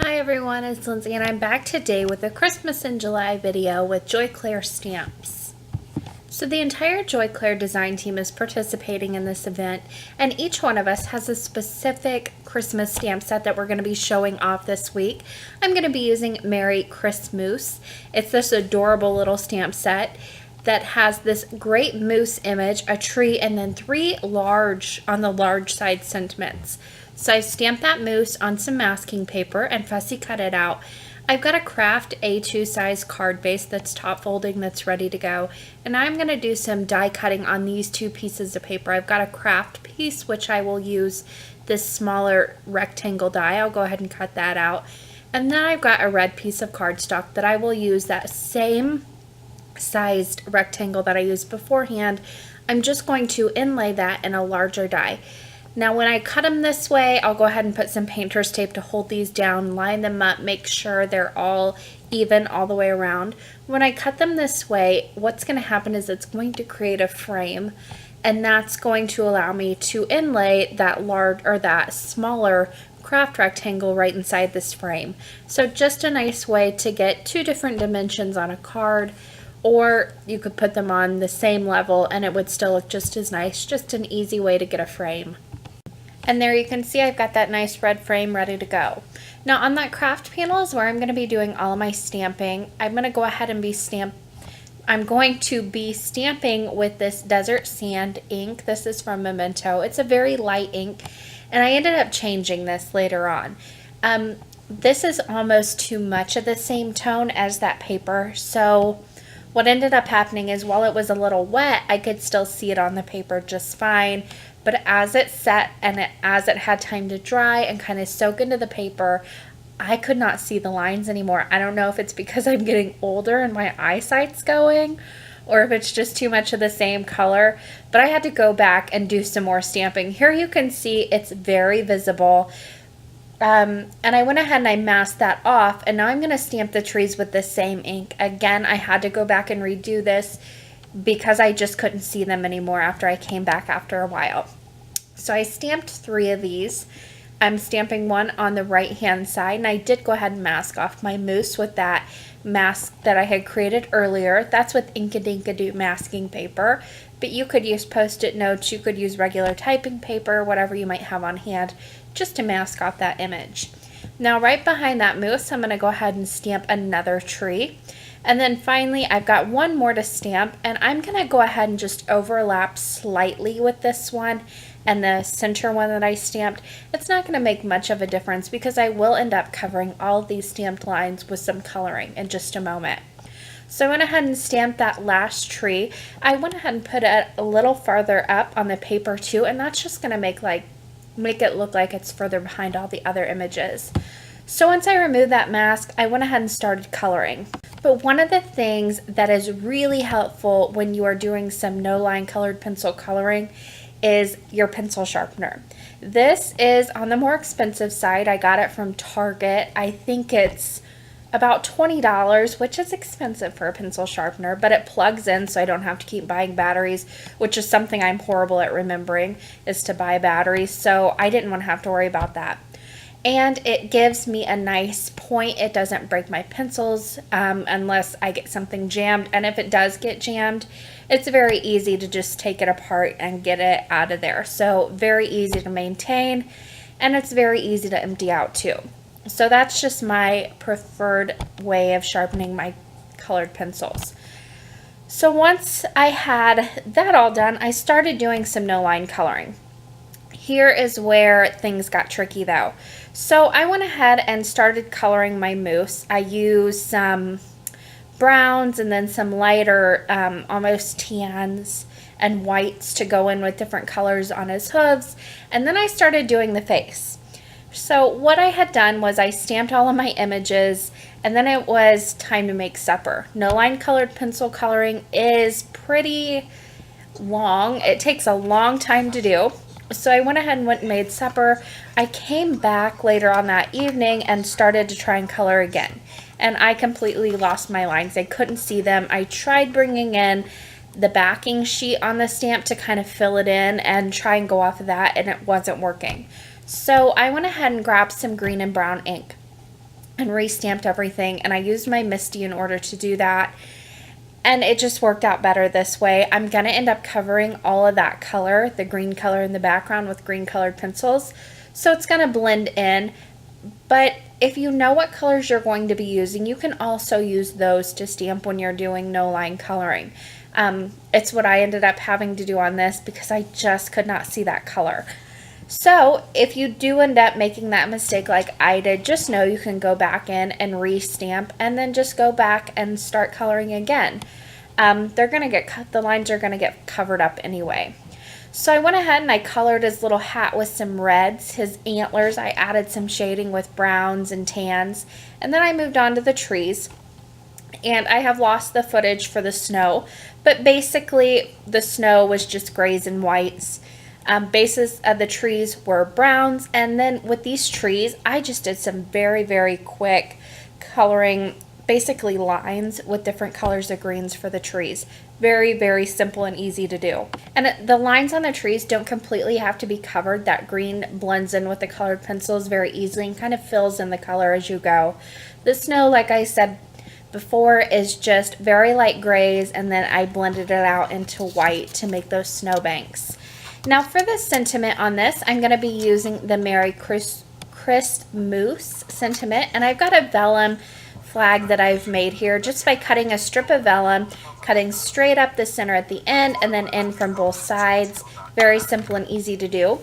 Hi everyone, it's Lindsay and I'm back today with a Christmas in July video with Joy Clair Stamps. So the entire Joy Clair design team is participating in this event, and each one of us has a specific Christmas stamp set that we're going to be showing off this week. I'm going to be using Merry Christmas. It's this adorable little stamp set that has this great moose image, a tree, and then three large, on the large side, sentiments. So I stamped that moose on some masking paper and fussy cut it out. I've got a craft A2 size card base that's top folding that's ready to go. And I'm going to do some die cutting on these two pieces of paper. I've got a craft piece, which I will use this smaller rectangle die. I'll go ahead and cut that out. And then I've got a red piece of cardstock that I will use that same sized rectangle that I used beforehand. I'm just going to inlay that in a larger die. Now when I cut them this way, I'll go ahead and put some painter's tape to hold these down, line them up, make sure they're all even all the way around. When I cut them this way, what's going to happen is it's going to create a frame, and that's going to allow me to inlay that large or that smaller craft rectangle right inside this frame. So just a nice way to get two different dimensions on a card, or you could put them on the same level and it would still look just as nice. Just an easy way to get a frame. And there you can see I've got that nice red frame ready to go. Now on that craft panel is where I'm going to be doing all of my stamping. I'm going to go ahead and I'm going to be stamping with this desert sand ink. This is from Memento. It's a very light ink, and I ended up changing this later on. This is almost too much of the same tone as that paper, so what ended up happening is while it was a little wet, I could still see it on the paper just fine. But as it set and as it had time to dry and kind of soak into the paper, I could not see the lines anymore. I don't know if it's because I'm getting older and my eyesight's going, or if it's just too much of the same color. But I had to go back and do some more stamping. Here you can see it's very visible. And I went ahead and I masked that off, and now I'm going to stamp the trees with the same ink. Again, I had to go back and redo this because I just couldn't see them anymore after I came back after a while. So I stamped 3 of these. I'm stamping one on the right hand side, and I did go ahead and mask off my moose with that mask that I had created earlier. That's with Ink-a-Dink-a-Doo masking paper, but you could use post-it notes, you could use regular typing paper, whatever you might have on hand, just to mask off that image. Now right behind that moose, I'm going to go ahead and stamp another tree. And then finally, I've got one more to stamp, and I'm going to go ahead and just overlap slightly with this one and the center one that I stamped. It's not going to make much of a difference because I will end up covering all of these stamped lines with some coloring in just a moment. So I went ahead and stamped that last tree. I went ahead and put it a little farther up on the paper too, and that's just going to make it look like it's further behind all the other images. So once I removed that mask, I went ahead and started coloring. But one of the things that is really helpful when you are doing some no-line colored pencil coloring is your pencil sharpener. This is on the more expensive side. I got it from Target. I think it's about $20, which is expensive for a pencil sharpener, but it plugs in so I don't have to keep buying batteries, which is something I'm horrible at remembering, is to buy batteries, so I didn't want to have to worry about that. And it gives me a nice point. It doesn't break my pencils unless I get something jammed. And if it does get jammed, it's very easy to just take it apart and get it out of there. So very easy to maintain, and it's very easy to empty out too. So that's just my preferred way of sharpening my colored pencils. So once I had that all done, I started doing some no-line coloring. Here is where things got tricky though. So I went ahead and started coloring my moose. I used some browns and then some lighter, almost tans and whites to go in with different colors on his hooves. And then I started doing the face. So what I had done was I stamped all of my images, and then it was time to make supper. No-line colored pencil coloring is pretty long. It takes a long time to do. So I went ahead and went and made supper. I came back later on that evening and started to try and color again. And I completely lost my lines. I couldn't see them. I tried bringing in the backing sheet on the stamp to kind of fill it in and try and go off of that, and it wasn't working. So I went ahead and grabbed some green and brown ink. and re-stamped everything, and I used my Misty in order to do that, and it just worked out better this way. I'm going to end up covering all of that color, the green color in the background, with green colored pencils, so it's going to blend in. But if you know what colors you're going to be using, you can also use those to stamp when you're doing no line coloring. It's what I ended up having to do on this because I just could not see that color. So if you do end up making that mistake like I did, just know you can go back in and re-stamp and then just go back and start coloring again. They're going to get, the lines are going to get covered up anyway. So I went ahead and I colored his little hat with some reds. His antlers, I added some shading with browns and tans. And then I moved on to the trees. And I have lost the footage for the snow. But basically, the snow was just grays and whites. Bases of the trees were browns. And then with these trees, I just did some very, very quick coloring, basically lines with different colors of greens for the trees. Very, very simple and easy to do. And the lines on the trees don't completely have to be covered. That green blends in with the colored pencils very easily and kind of fills in the color as you go. The snow, like I said before, is just very light grays, and then I blended it out into white to make those snowbanks. Now for the sentiment on this, I'm going to be using the Merry Christmas sentiment, and I've got a vellum flag that I've made here just by cutting a strip of vellum, cutting straight up the center at the end and then in from both sides. Very simple and easy to do.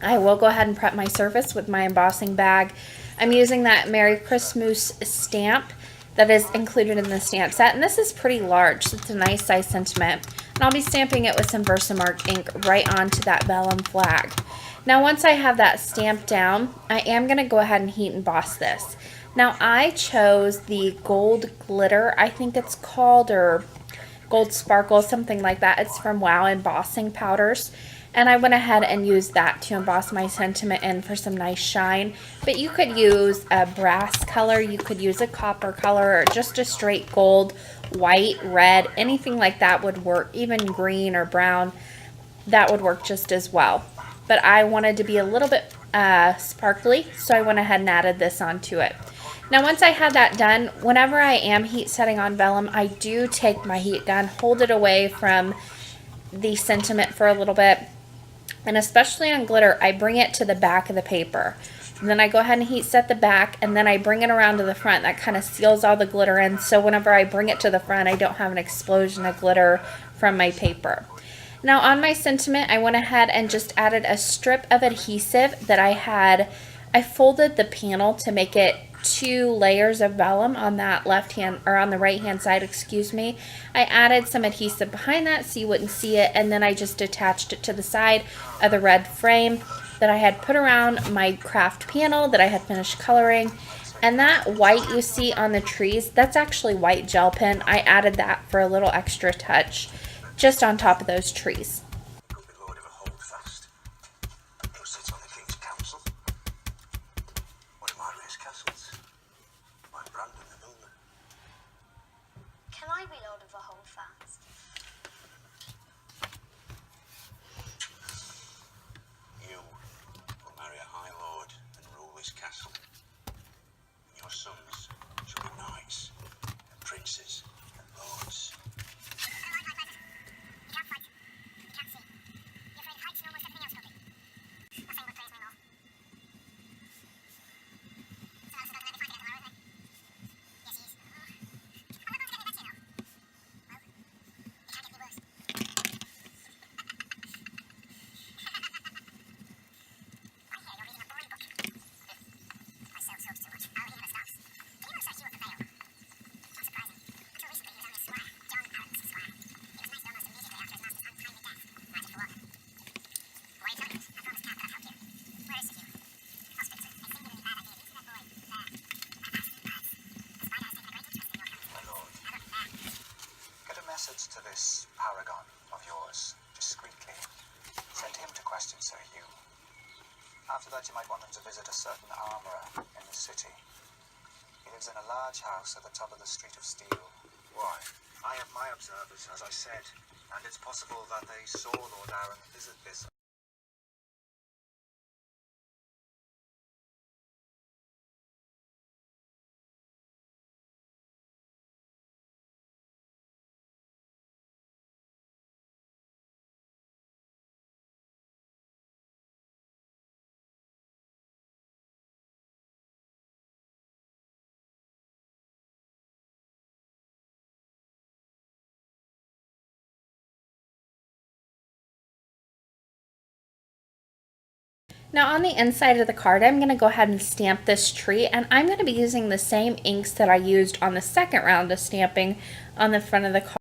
I will go ahead and prep my surface with my embossing bag. I'm using that Merry Christmas stamp that is included in the stamp set, and this is pretty large, so it's a nice size sentiment. And I'll be stamping it with some Versamark ink right onto that vellum flag. Now once I have that stamped down, I am going to go ahead and heat emboss this. Now I chose the gold glitter, I think it's called, or gold sparkle, something like that. It's from Wow Embossing Powders. And I went ahead and used that to emboss my sentiment in for some nice shine. But you could use a brass color, you could use a copper color, or just a straight gold, white, red, anything like that would work. Even green or brown, that would work just as well. But I wanted to be a little bit sparkly, so I went ahead and added this onto it. Now once I had that done, whenever I am heat setting on vellum, I do take my heat gun, hold it away from the sentiment for a little bit, and especially on glitter, I bring it to the back of the paper. And then I go ahead and heat set the back, and then I bring it around to the front. That kind of seals all the glitter in, so whenever I bring it to the front, I don't have an explosion of glitter from my paper. Now on my sentiment, I went ahead and just added a strip of adhesive that I folded the panel to make it 2 layers of vellum on that left hand, or on the right hand side, excuse me. I added some adhesive behind that so you wouldn't see it, and then I just attached it to the side of the red frame that I had put around my craft panel that I had finished coloring. And that white you see on the trees, that's actually white gel pen. I added that for a little extra touch just on top of those trees. Can I be Lord of the Holdfast? You will marry a High Lord and rule this castle. And your sons shall be knights and princes and lords. You can't fight. You can't see. You're afraid of heights and almost everything else, Cookie. Nothing but praise me more. So Alice is not going to be fighting tomorrow, isn't he? Yes, he is. I'm not going to get me back, you know. Well, it can't get any worse. I hear you're reading a boring book. I sell soaps too much. I'll read the stops. Can you search you at the Vale? Not surprising. Until recently, he was only a squire. John Arrant's squire. He was knight's almost immediately after his master's untimely death. Knighted for what? Why are you telling me? I promised Cat that I'd help you. Where is Secure? I'll speak to him. It seemed really bad idea. Do you see that boy? There. That's birds. The spider has taken a great interest in your company. My lord, Now look, there. Get a message to this paragon of yours, discreetly. Send him to question Sir Hugh. After that, you might want him to visit a certain armourer in the city. He lives in a large house at the top of the Street of Steel. why? I have my observers, as I said, and it's possible that they saw Lord Aaron visit this Now on the inside of the card, I'm going to go ahead and stamp this tree, and I'm going to be using the same inks that I used on the second round of stamping on the front of the card.